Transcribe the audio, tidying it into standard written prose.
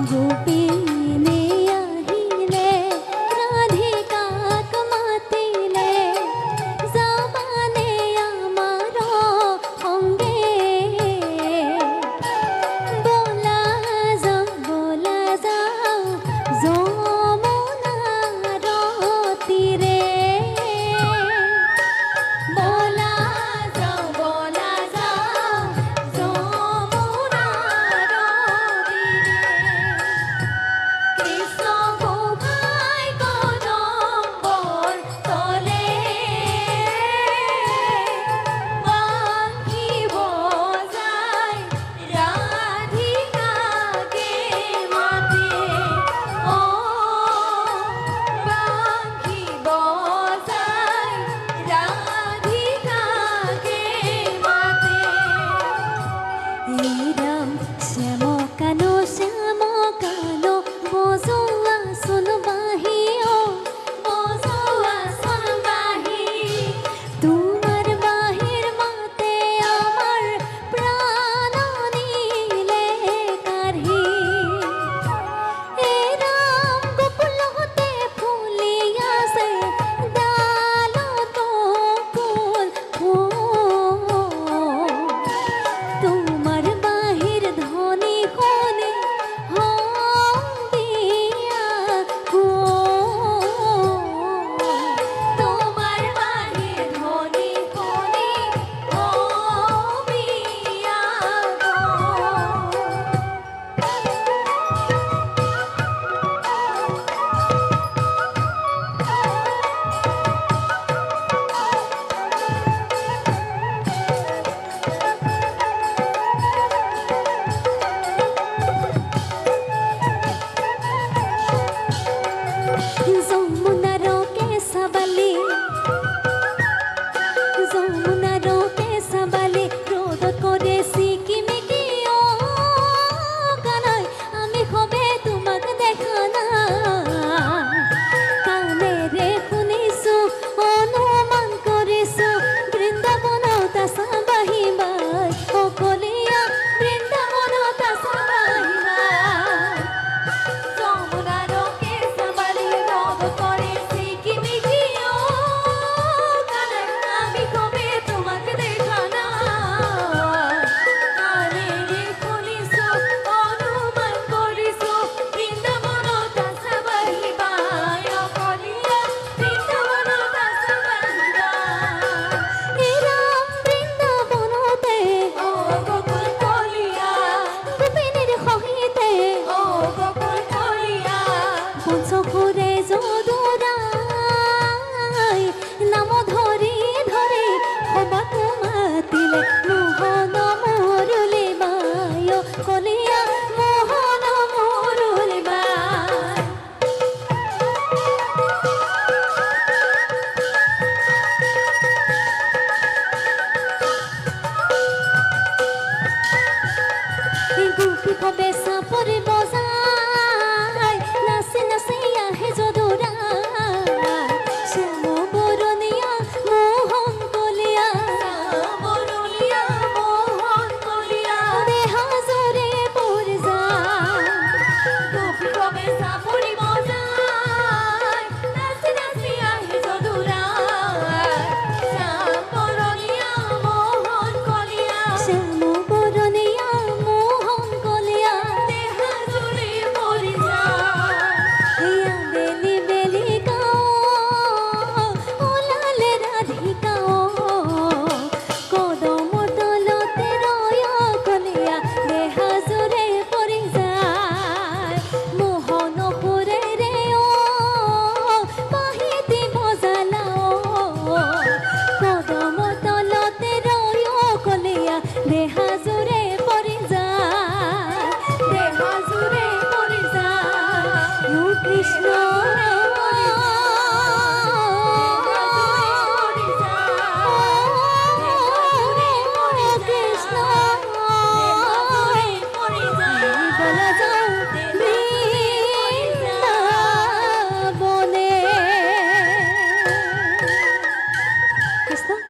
গোপিনী আহিলে রাধিকাক মাতিলে যাবানে আমার সঙ্গে বোলা যাও যমুনার তীরে বোলা যাও যমুনার তীরে কৃষ্ণ গোপাই কদম্বর তলে বাঁশি বজায় রাধিকাকে মাতে ও বাঁশি বজায় রাধিকাকে মাতে এই রাম শ্যাম কানো বজোয়া সোনবাহি ও বজোয়া সোনবাহি তোমার বাহির মাতে আমার প্রাণ নিলে কাঢ়ি এই রাম গোকুল হতে ফুলিয়াছে ডালত ফুল তোমার বাহির ধ্বনি কোনে হইয়া গো তোমার বাহির ধ্বনি কোনে হইয়া গো যমুনার কেশবালি রোদ করে সিকিমিকি ও কানাই আমি হবে তোমাক দেখা না কানেৰে শুনিছো অনুমান কৰিছো বৃন্দাবনত আছা বাহিবাই অকলীয়া বৃন্দাবনত আছা বাহিবাই যমুনার কেশবালি রোদ করে সিকিমিকি ও কানাই আমি কবে তোমাকে দেখা না কানেরে শুনিছো অনুমান করিছো বৃন্দাবনত আছা বাহিবাই অকলীয়া বৃন্দাবনত আছা বাহিবাই এই রাম বৃন্দাবনতে ও গোকুল কলিয়া গোপিনীর সহিতে ও গোকুল কলিয়া পঞ্চপুরে যদুরাই নাম ধৰি সবাক মাতিলে মোহন Murali by Kaliya Mohan Murali by Gopi কবে চাপৰি বজাই নাচি নাচি আহে যদুৰাই শ্যাম বৰণীয়া মোহন কলীয়া দেহাজৰে পৰি যায় গোপী কবে চাপৰি বজাই নাচি নাচি আহে যদুৰাই শ্যাম বৰণীয়া মোহন কলীয়া দেহাজৰে পৰি যায় হেয়া বেলি বেলি গাঁও ওলালে ৰাধিকা কদমৰ তলতে ৰয় কলীয়া দেহাজৰে পৰি যায় মোহন সুৰেৰে বাঁহীটি বজালা কদমৰ তলতে ৰয় কলীয়া দেহাজৰে